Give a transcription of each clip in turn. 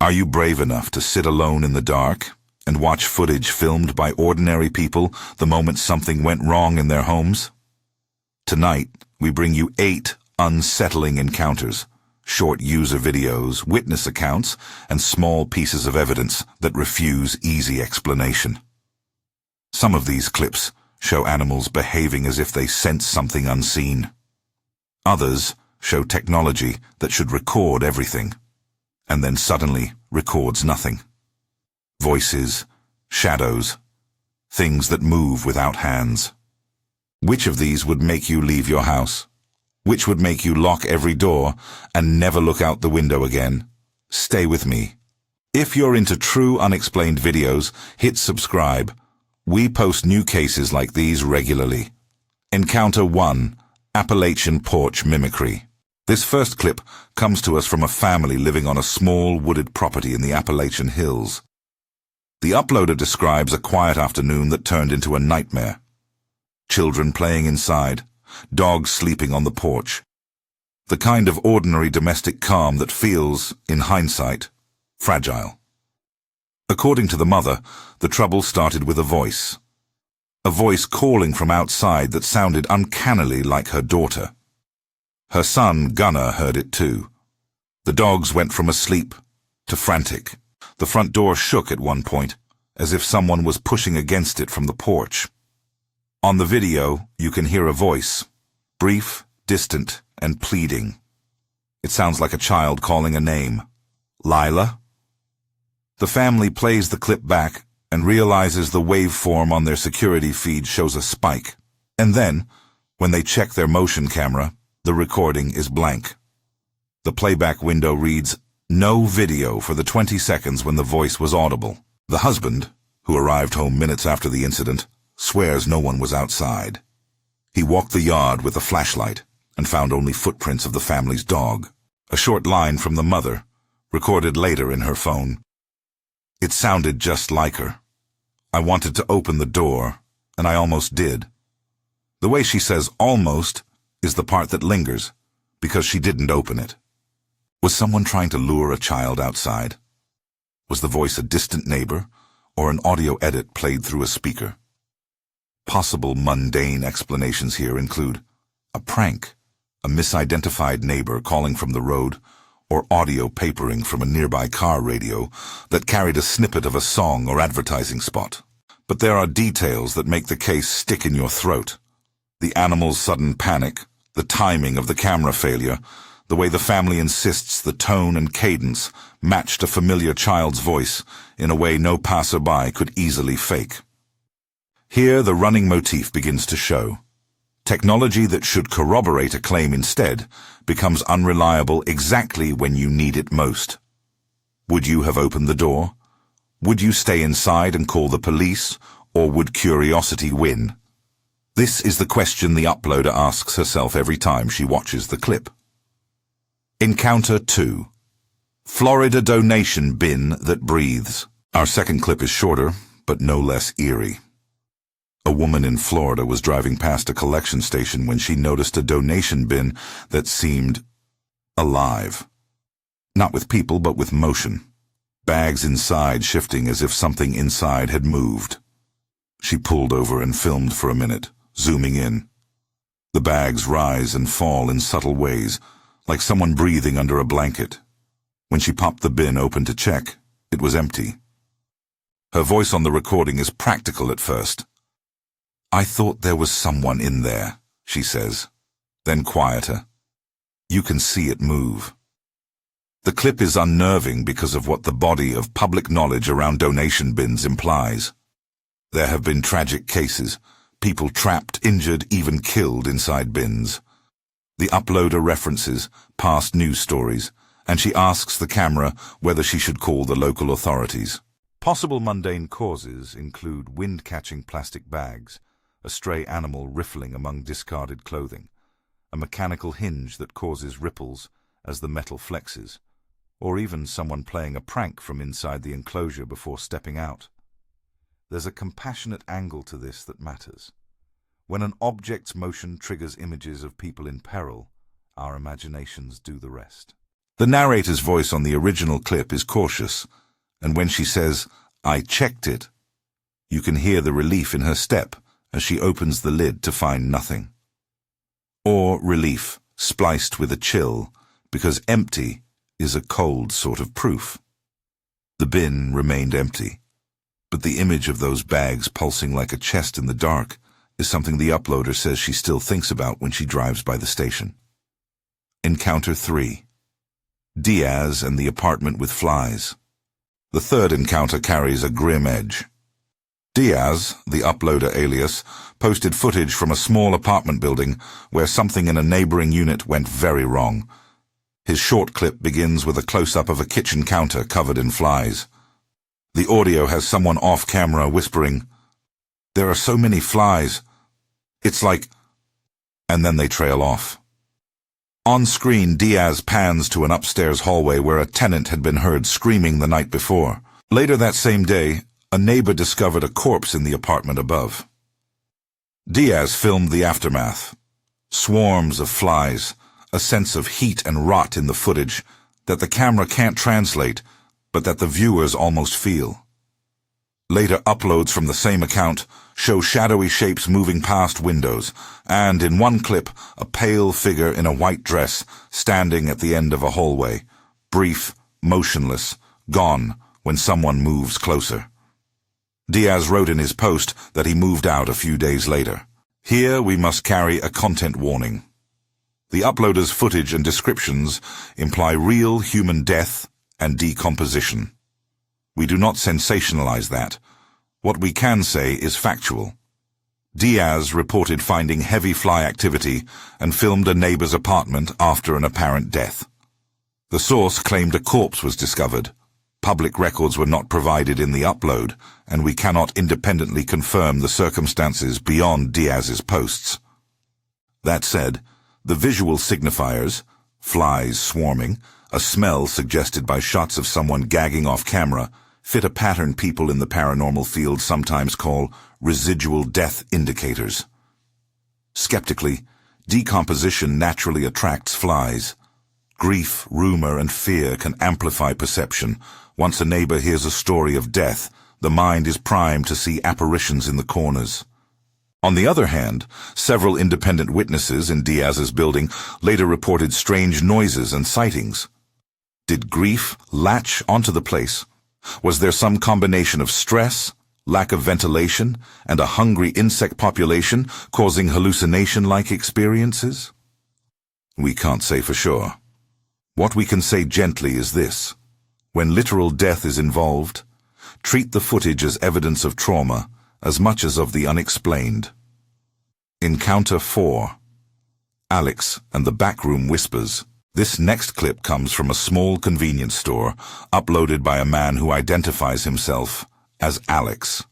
Are you brave enough to sit alone in the dark and watch footage filmed by ordinary people the moment something went wrong in their homes? Tonight, we bring you 8 unsettling encounters, short user videos, witness accounts, and small pieces of evidence that refuse easy explanation. Some of these clips show animals behaving as if they sense something unseen. Others show technology that should record everything, and then suddenly records nothing. Voices, shadows, things that move without hands. Which of these would make you leave your house? Which would make you lock every door and never look out the window again? Stay with me. If you're into true unexplained videos, hit subscribe. We post new cases like these regularly. Encounter 1. Appalachian Porch Mimicry. This first clip comes to us from a family living on a small wooded property in the Appalachian Hills. The uploader describes a quiet afternoon that turned into a nightmare. Children playing inside, dogs sleeping on the porch. The kind of ordinary domestic calm that feels, in hindsight, fragile. According to the mother, the trouble started with a voice. A voice calling from outside that sounded uncannily like her daughter. Her son, Gunnar, heard it too. The dogs went from asleep to frantic. The front door shook at one point, as if someone was pushing against it from the porch. On the video, you can hear a voice, brief, distant, and pleading. It sounds like a child calling a name. Lila? The family plays the clip back and realizes the waveform on their security feed shows a spike. And then, when they check their motion camera, the recording is blank. The playback window reads, "No video for the 20 seconds when the voice was audible." The husband, who arrived home minutes after the incident, swears no one was outside. He walked the yard with a flashlight and found only footprints of the family's dog. A short line from the mother, recorded later in her phone. It sounded just like her. I wanted to open the door, and I almost did. The way she says almost is the part that lingers, because she didn't open it. Was someone trying to lure a child outside? Was the voice a distant neighbor, or an audio edit played through a speaker? Possible mundane explanations here include a prank, a misidentified neighbor calling from the road, or audio papering from a nearby car radio that carried a snippet of a song or advertising spot. But there are details that make the case stick in your throat. The animal's sudden panic, the timing of the camera failure, the way the family insists the tone and cadence matched a familiar child's voice in a way no passerby could easily fake. Here the running motif begins to show. Technology that should corroborate a claim instead becomes unreliable exactly when you need it most. Would you have opened the door? Would you stay inside and call the police, or would curiosity win? This is the question the uploader asks herself every time she watches the clip. Encounter 2. Florida donation bin that breathes. Our second clip is shorter, but no less eerie. A woman in Florida was driving past a collection station when she noticed a donation bin that seemed alive. Not with people, but with motion. Bags inside shifting as if something inside had moved. She pulled over and filmed for a minute, zooming in. The bags rise and fall in subtle ways, like someone breathing under a blanket. When she popped the bin open to check, it was empty. Her voice on the recording is practical at first. "I thought there was someone in there," she says, then quieter. You can see it move. The clip is unnerving because of what the body of public knowledge around donation bins implies. There have been tragic cases, people trapped, injured, even killed inside bins. The uploader references past news stories, and she asks the camera whether she should call the local authorities. Possible mundane causes include wind-catching plastic bags, a stray animal riffling among discarded clothing, a mechanical hinge that causes ripples as the metal flexes, or even someone playing a prank from inside the enclosure before stepping out. There's a compassionate angle to this that matters. When an object's motion triggers images of people in peril, our imaginations do the rest. The narrator's voice on the original clip is cautious, and when she says, "I checked it," you can hear the relief in her step as she opens the lid to find nothing. Or relief spliced with a chill, because empty is a cold sort of proof. The bin remained empty, but the image of those bags pulsing like a chest in the dark is something the uploader says she still thinks about when she drives by the station. Encounter 3. Diaz and the apartment with flies. The third encounter carries a grim edge. Diaz, the uploader alias, posted footage from a small apartment building where something in a neighboring unit went very wrong. His short clip begins with a close-up of a kitchen counter covered in flies. The audio has someone off-camera whispering, "There are so many flies. It's like..." and then they trail off. On screen, Diaz pans to an upstairs hallway where a tenant had been heard screaming the night before. Later that same day, a neighbor discovered a corpse in the apartment above. Diaz filmed the aftermath. Swarms of flies, a sense of heat and rot in the footage that the camera can't translate, but that the viewers almost feel. Later uploads from the same account show shadowy shapes moving past windows, and in one clip, a pale figure in a white dress standing at the end of a hallway, brief, motionless, gone when someone moves closer. Diaz wrote in his post that he moved out a few days later. Here we must carry a content warning. The uploader's footage and descriptions imply real human death and decomposition. We do not sensationalize that. What we can say is factual. Diaz reported finding heavy fly activity and filmed a neighbor's apartment after an apparent death. The source claimed a corpse was discovered. Public records were not provided in the upload, and we cannot independently confirm the circumstances beyond Diaz's posts. That said, the visual signifiers, flies swarming, a smell suggested by shots of someone gagging off camera, fit a pattern people in the paranormal field sometimes call residual death indicators. Skeptically, decomposition naturally attracts flies. Grief, rumor, and fear can amplify perception. Once a neighbor hears a story of death, the mind is primed to see apparitions in the corners. On the other hand, several independent witnesses in Diaz's building later reported strange noises and sightings. Did grief latch onto the place? Was there some combination of stress, lack of ventilation, and a hungry insect population causing hallucination-like experiences? We can't say for sure. What we can say gently is this: when literal death is involved, treat the footage as evidence of trauma as much as of the unexplained. Encounter 4. Alex and the Backroom Whispers. This next clip comes from a small convenience store, uploaded by a man who identifies himself as Alex.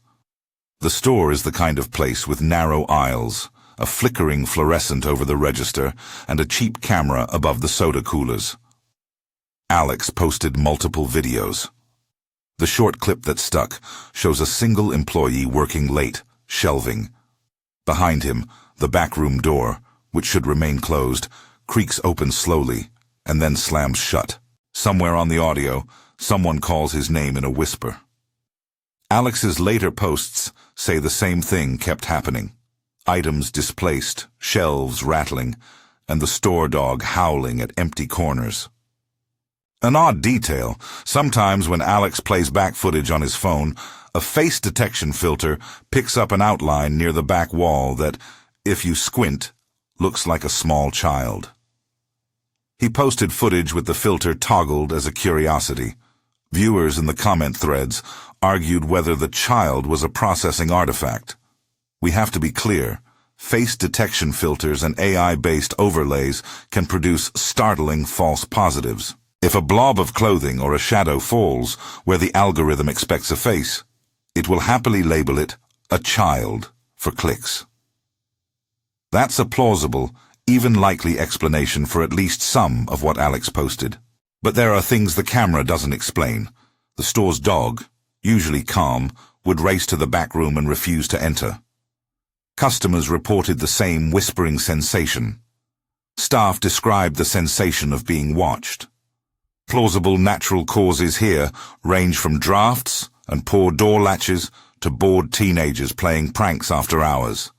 The store is the kind of place with narrow aisles, a flickering fluorescent over the register, and a cheap camera above the soda coolers. Alex posted multiple videos. The short clip that stuck shows a single employee working late, shelving. Behind him, the backroom door, which should remain closed, creaks open slowly and then slams shut. Somewhere on the audio, someone calls his name in a whisper. Alex's later posts say the same thing kept happening. Items displaced, shelves rattling, and the store dog howling at empty corners. An odd detail, sometimes when Alex plays back footage on his phone, a face detection filter picks up an outline near the back wall that, if you squint, looks like a small child. He posted footage with the filter toggled as a curiosity. Viewers in the comment threads argued whether the child was a processing artifact. We have to be clear. Face detection filters and AI-based overlays can produce startling false positives. If a blob of clothing or a shadow falls where the algorithm expects a face, it will happily label it a child for clicks. That's a plausible, even likely explanation for at least some of what Alex posted. But there are things the camera doesn't explain. The store's dog, usually calm, would race to the back room and refuse to enter. Customers reported the same whispering sensation. Staff described the sensation of being watched. Plausible natural causes here range from drafts and poor door latches to bored teenagers playing pranks after hours.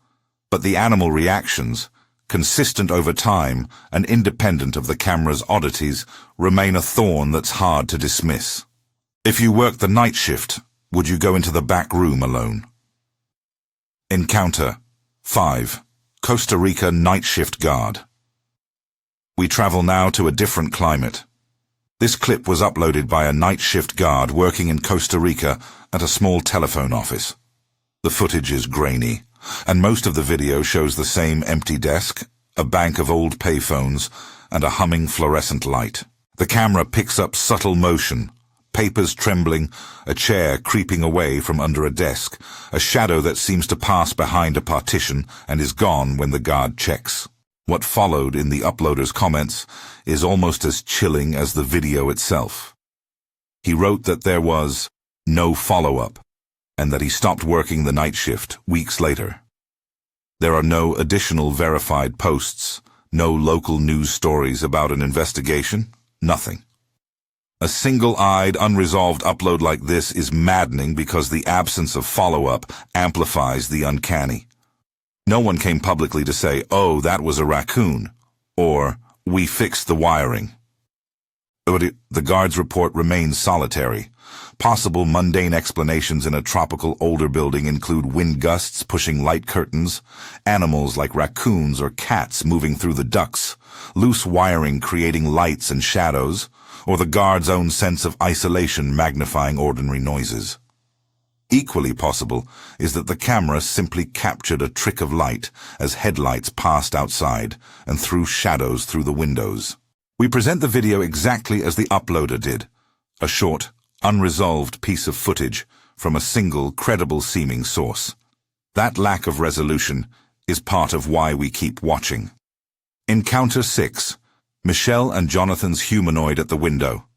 But the animal reactions, consistent over time and independent of the camera's oddities, remain a thorn that's hard to dismiss. If you worked the night shift, would you go into the back room alone? Encounter 5. Costa Rica Night Shift Guard. We travel now to a different climate. This clip was uploaded by a night shift guard working in Costa Rica at a small telephone office. The footage is grainy, and most of the video shows the same empty desk, a bank of old payphones, and a humming fluorescent light. The camera picks up subtle motion, papers trembling, a chair creeping away from under a desk, a shadow that seems to pass behind a partition and is gone when the guard checks. What followed in the uploader's comments is almost as chilling as the video itself. He wrote that there was no follow-up, and that he stopped working the night shift weeks later. There are no additional verified posts, no local news stories about an investigation, nothing. A single-eyed, unresolved upload like this is maddening because the absence of follow-up amplifies the uncanny. No one came publicly to say, "Oh, that was a raccoon," or "We fixed the wiring." But the guard's report remains solitary. Possible mundane explanations in a tropical older building include wind gusts pushing light curtains, animals like raccoons or cats moving through the ducts, loose wiring creating lights and shadows, or the guard's own sense of isolation magnifying ordinary noises. Equally possible is that the camera simply captured a trick of light as headlights passed outside and threw shadows through the windows. We present the video exactly as the uploader did, a short, unresolved piece of footage from a single, credible-seeming source. That lack of resolution is part of why we keep watching. Encounter 6. Michelle and Jonathan's humanoid at the window.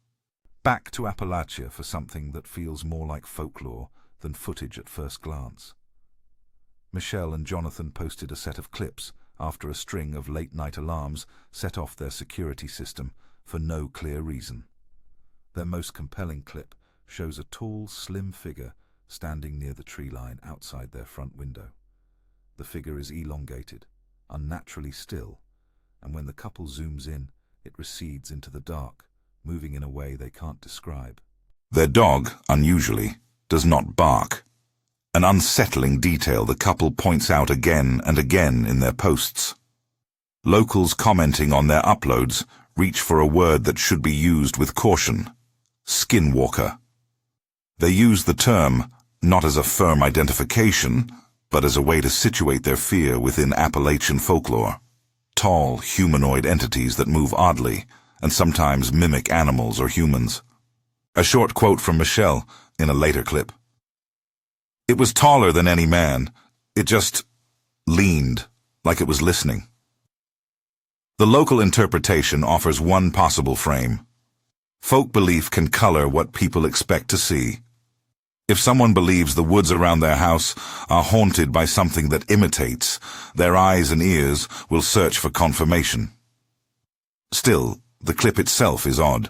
Back to Appalachia for something that feels more like folklore than footage at first glance. Michelle and Jonathan posted a set of clips after a string of late-night alarms set off their security system for no clear reason. Their most compelling clip shows a tall, slim figure standing near the tree line outside their front window. The figure is elongated, unnaturally still, and when the couple zooms in, it recedes into the dark, moving in a way they can't describe. Their dog, unusually, does not bark, an unsettling detail the couple points out again and again in their posts. Locals commenting on their uploads reach for a word that should be used with caution: skinwalker. They use the term not as a firm identification, but as a way to situate their fear within Appalachian folklore. Tall, humanoid entities that move oddly and sometimes mimic animals or humans. A short quote from Michelle in a later clip. "It was taller than any man. It just leaned, like it was listening." The local interpretation offers one possible frame. Folk belief can color what people expect to see. If someone believes the woods around their house are haunted by something that imitates, their eyes and ears will search for confirmation. Still, the clip itself is odd.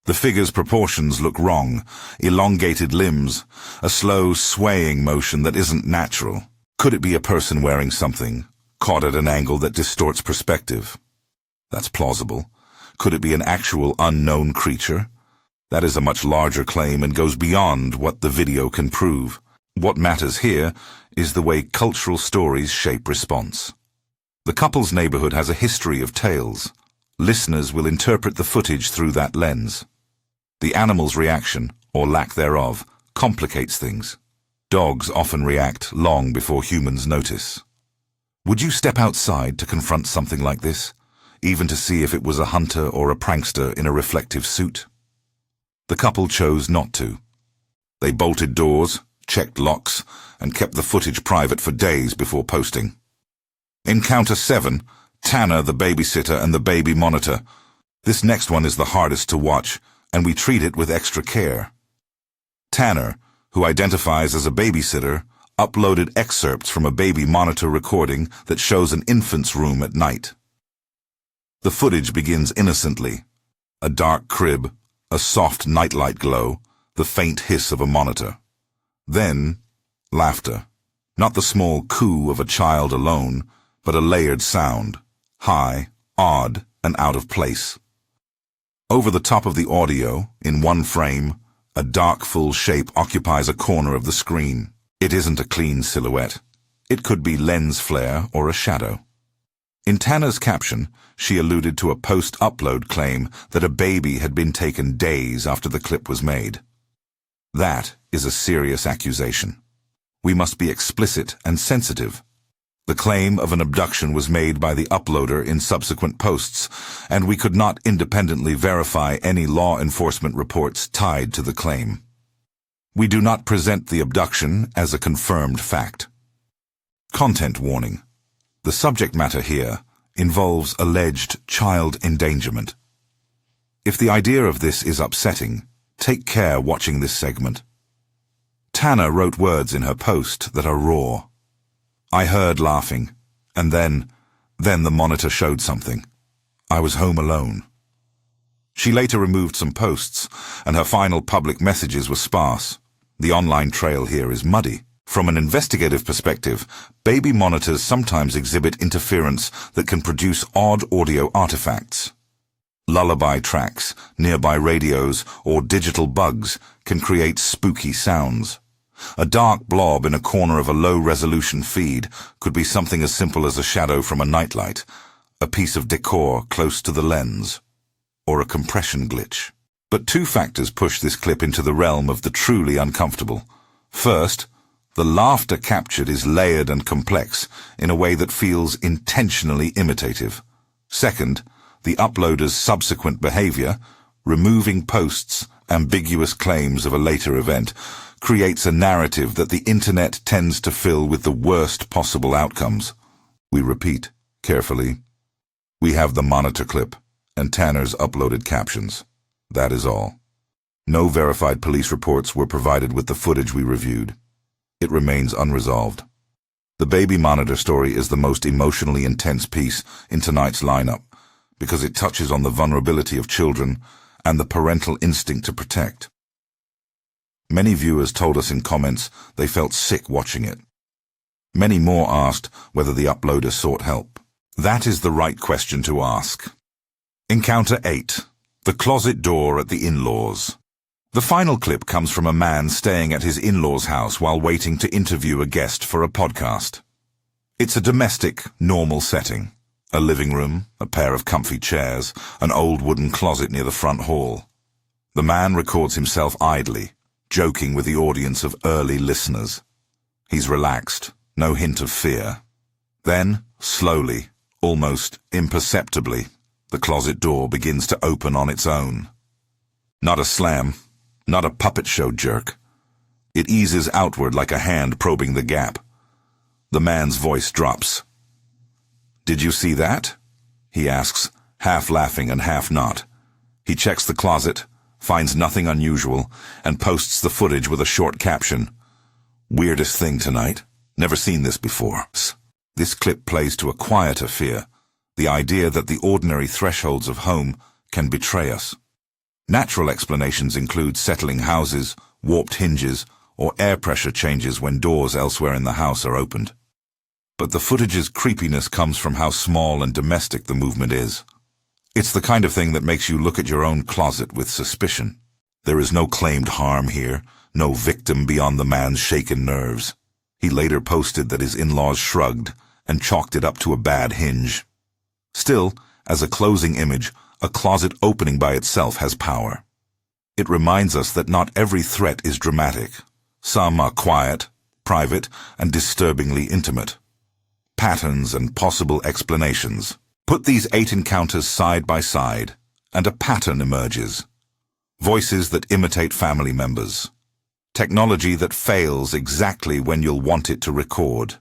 The figure's proportions look wrong, elongated limbs, a slow swaying motion that isn't natural. Could it be a person wearing something, caught at an angle that distorts perspective? That's plausible. Could it be an actual unknown creature? That is a much larger claim and goes beyond what the video can prove. What matters here is the way cultural stories shape response. The couple's neighborhood has a history of tales. Listeners will interpret the footage through that lens. The animal's reaction, or lack thereof, complicates things. Dogs often react long before humans notice. Would you step outside to confront something like this, even to see if it was a hunter or a prankster in a reflective suit? The couple chose not to. They bolted doors, checked locks, and kept the footage private for days before posting. Encounter 7. Tanner, the babysitter, and the baby monitor. This next one is the hardest to watch, and we treat it with extra care. Tanner, who identifies as a babysitter, uploaded excerpts from a baby monitor recording that shows an infant's room at night. The footage begins innocently. A dark crib, a soft nightlight glow, the faint hiss of a monitor. Then, laughter. Not the small coo of a child alone, but a layered sound, high, odd, and out of place. Over the top of the audio, in one frame, a dark full shape occupies a corner of the screen. It isn't a clean silhouette. It could be lens flare or a shadow. In Tanner's caption, she alluded to a post-upload claim that a baby had been taken days after the clip was made. That is a serious accusation. We must be explicit and sensitive. The claim of an abduction was made by the uploader in subsequent posts, and we could not independently verify any law enforcement reports tied to the claim. We do not present the abduction as a confirmed fact. Content warning. The subject matter here involves alleged child endangerment. If the idea of this is upsetting, take care watching this segment. Tanner wrote words in her post that are raw. I heard laughing, and then the monitor showed something. I was home alone. She later removed some posts, and her final public messages were sparse. The online trail here is muddy. From an investigative perspective, baby monitors sometimes exhibit interference that can produce odd audio artifacts. Lullaby tracks, nearby radios, or digital bugs can create spooky sounds. A dark blob in a corner of a low-resolution feed could be something as simple as a shadow from a nightlight, a piece of decor close to the lens, or a compression glitch. But two factors push this clip into the realm of the truly uncomfortable. First, the laughter captured is layered and complex in a way that feels intentionally imitative. Second, the uploader's subsequent behavior, removing posts, ambiguous claims of a later event, creates a narrative that the internet tends to fill with the worst possible outcomes. We repeat, carefully. We have the monitor clip and Tanner's uploaded captions. That is all. No verified police reports were provided with the footage we reviewed. It remains unresolved. The baby monitor story is the most emotionally intense piece in tonight's lineup because it touches on the vulnerability of children and the parental instinct to protect. Many viewers told us in comments they felt sick watching it. Many more asked whether the uploader sought help. That is the right question to ask. Encounter 8. The closet door at the in-laws. The final clip comes from a man staying at his in-laws' house while waiting to interview a guest for a podcast. It's a domestic, normal setting. A living room, a pair of comfy chairs, an old wooden closet near the front hall. The man records himself idly, joking with the audience of early listeners. He's relaxed, no hint of fear. Then, slowly, almost imperceptibly, the closet door begins to open on its own. Not a slam, not a puppet show jerk. It eases outward like a hand probing the gap. The man's voice drops. "Did you see that?" he asks, half laughing and half not. He checks the closet, finds nothing unusual, and posts the footage with a short caption. "Weirdest thing tonight. Never seen this before." This clip plays to a quieter fear, the idea that the ordinary thresholds of home can betray us. Natural explanations include settling houses, warped hinges, or air pressure changes when doors elsewhere in the house are opened. But the footage's creepiness comes from how small and domestic the movement is. It's the kind of thing that makes you look at your own closet with suspicion. There is no claimed harm here, no victim beyond the man's shaken nerves. He later posted that his in-laws shrugged and chalked it up to a bad hinge. Still, as a closing image, a closet opening by itself has power. It reminds us that not every threat is dramatic. Some are quiet, private, and disturbingly intimate. Patterns and possible explanations. Put these 8 encounters side by side, and a pattern emerges. Voices that imitate family members. Technology that fails exactly when you'll want it to record.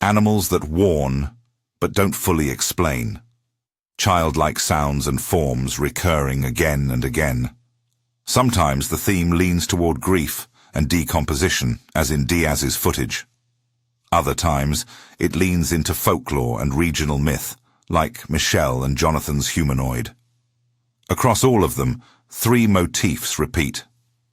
Animals that warn, but don't fully explain. Childlike sounds and forms recurring again and again. Sometimes the theme leans toward grief and decomposition, as in Diaz's footage. Other times, it leans into folklore and regional myth, like Michelle and Jonathan's humanoid. Across all of them, three motifs repeat.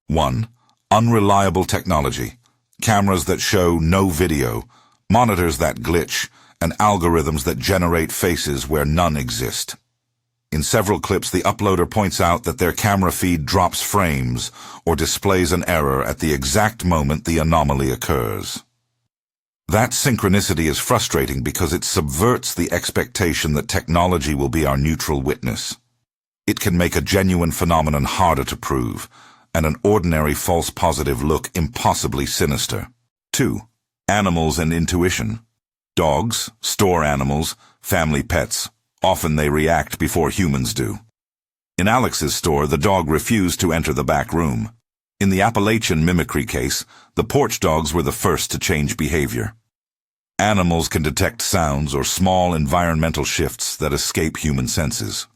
1. Unreliable technology. Cameras that show no video, monitors that glitch, and algorithms that generate faces where none exist. In several clips, the uploader points out that their camera feed drops frames or displays an error at the exact moment the anomaly occurs. That synchronicity is frustrating because it subverts the expectation that technology will be our neutral witness. It can make a genuine phenomenon harder to prove, and an ordinary false positive look impossibly sinister. 2. Animals and intuition. Dogs, store animals, family pets. Often they react before humans do. In Alex's store, the dog refused to enter the back room. In the Appalachian mimicry case, the porch dogs were the first to change behavior. Animals can detect sounds or small environmental shifts that escape human senses.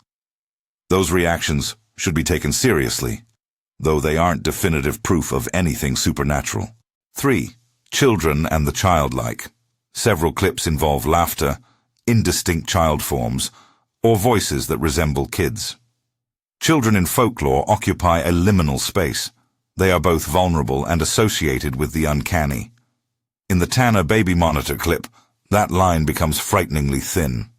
Those reactions should be taken seriously, though they aren't definitive proof of anything supernatural. 3. Children and the childlike. Several clips involve laughter, indistinct child forms, or voices that resemble kids. Children in folklore occupy a liminal space. They are both vulnerable and associated with the uncanny. In the Tanner baby monitor clip, that line becomes frighteningly thin.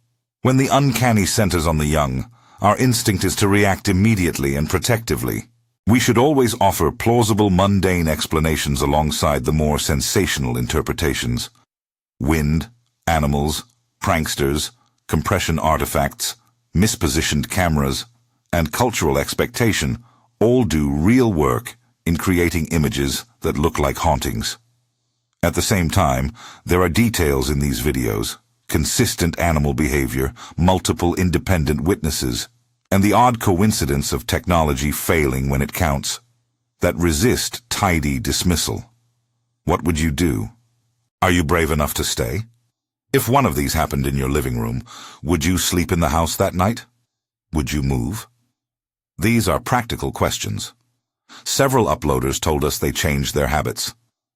When the uncanny centers on the young, our instinct is to react immediately and protectively. We should always offer plausible, mundane explanations alongside the more sensational interpretations. Wind, animals, pranksters, compression artifacts, mispositioned cameras, and cultural expectation all do real work in creating images that look like hauntings. At the same time, there are details in these videos, consistent animal behavior, multiple independent witnesses, and the odd coincidence of technology failing when it counts, that resist tidy dismissal. What would you do? Are you brave enough to stay? If one of these happened in your living room, would you sleep in the house that night? Would you move? These are practical questions. Several uploaders told us they changed their habits.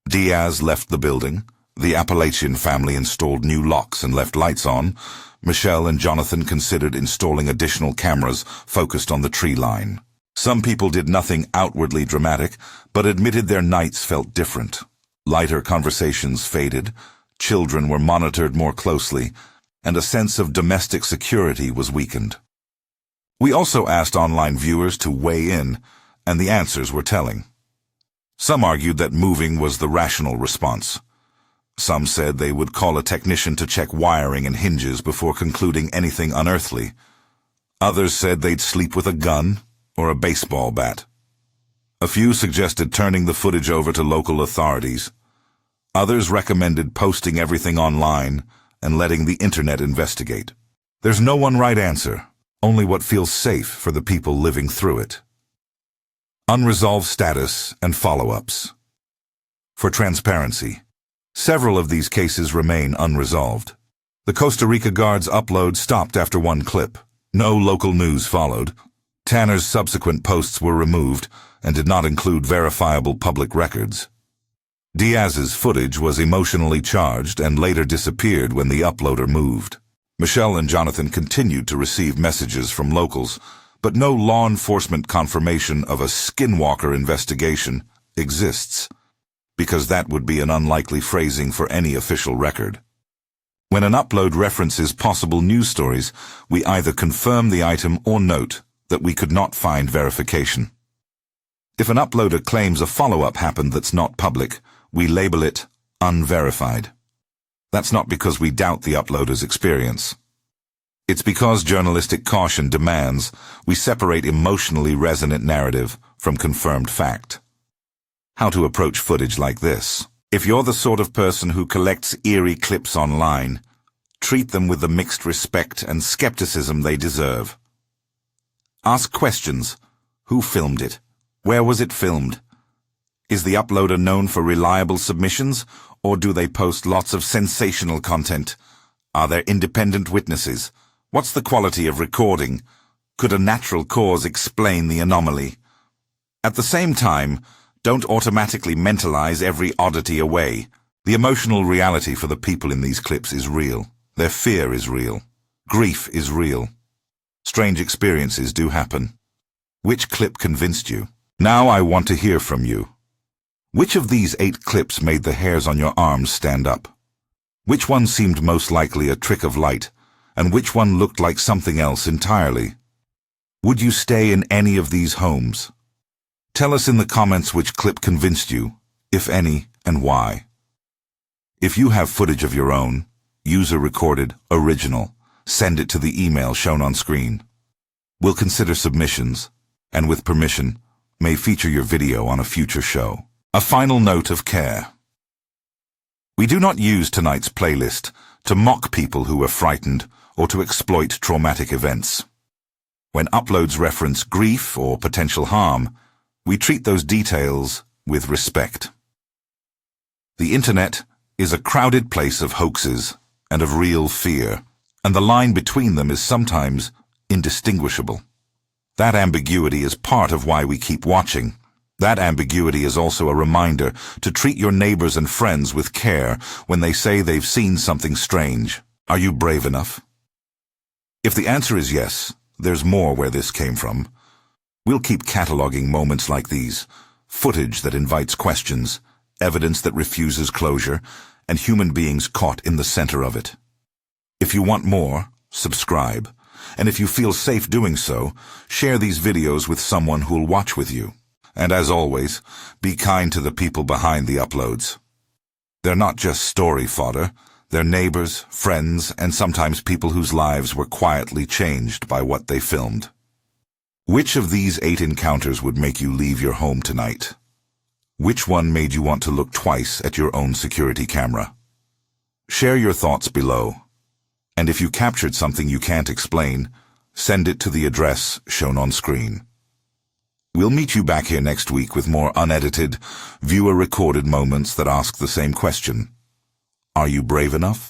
Diaz left the building. The Appalachian family installed new locks and left lights on. Michelle and Jonathan considered installing additional cameras focused on the tree line. Some people did nothing outwardly dramatic, but admitted their nights felt different. Lighter conversations faded, children were monitored more closely, and a sense of domestic security was weakened. We also asked online viewers to weigh in, and the answers were telling. Some argued that moving was the rational response. Some said they would call a technician to check wiring and hinges before concluding anything unearthly. Others said they'd sleep with a gun or a baseball bat. A few suggested turning the footage over to local authorities. Others recommended posting everything online and letting the internet investigate. There's no one right answer, only what feels safe for the people living through it. Unresolved status and follow-ups. For transparency, several of these cases remain unresolved. The Costa Rica Guard's upload stopped after one clip. No local news followed. Tanner's subsequent posts were removed and did not include verifiable public records. Diaz's footage was emotionally charged and later disappeared when the uploader moved. Michelle and Jonathan continued to receive messages from locals, but no law enforcement confirmation of a skinwalker investigation exists, because that would be an unlikely phrasing for any official record. When an upload references possible news stories, we either confirm the item or note that we could not find verification. If an uploader claims a follow-up happened that's not public, we label it unverified. That's not because we doubt the uploader's experience. It's because journalistic caution demands we separate emotionally resonant narrative from confirmed fact. How to approach footage like this. If you're the sort of person who collects eerie clips online, treat them with the mixed respect and skepticism they deserve. Ask questions. Who filmed it? Where was it filmed? Is the uploader known for reliable submissions, or do they post lots of sensational content? Are there independent witnesses? What's the quality of recording? Could a natural cause explain the anomaly? At the same time, don't automatically mentalize every oddity away. The emotional reality for the people in these clips is real. Their fear is real. Grief is real. Strange experiences do happen. Which clip convinced you? Now I want to hear from you. Which of these 8 clips made the hairs on your arms stand up? Which one seemed most likely a trick of light, and which one looked like something else entirely? Would you stay in any of these homes? Tell us in the comments which clip convinced you, if any, and why. If you have footage of your own, user-recorded, original, send it to the email shown on screen. We'll consider submissions, and with permission, may feature your video on a future show. A final note of care. We do not use tonight's playlist to mock people who were frightened or to exploit traumatic events. When uploads reference grief or potential harm, we treat those details with respect. The internet is a crowded place of hoaxes and of real fear, and the line between them is sometimes indistinguishable. That ambiguity is part of why we keep watching. That ambiguity is also a reminder to treat your neighbors and friends with care when they say they've seen something strange. Are you brave enough? If the answer is yes, there's more where this came from. We'll keep cataloging moments like these, footage that invites questions, evidence that refuses closure, and human beings caught in the center of it. If you want more, subscribe, and if you feel safe doing so, share these videos with someone who'll watch with you. And as always, be kind to the people behind the uploads. They're not just story fodder, they're neighbors, friends, and sometimes people whose lives were quietly changed by what they filmed. Which of these 8 encounters would make you leave your home tonight? Which one made you want to look twice at your own security camera? Share your thoughts below. And if you captured something you can't explain, send it to the address shown on screen. We'll meet you back here next week with more unedited, viewer-recorded moments that ask the same question. Are you brave enough?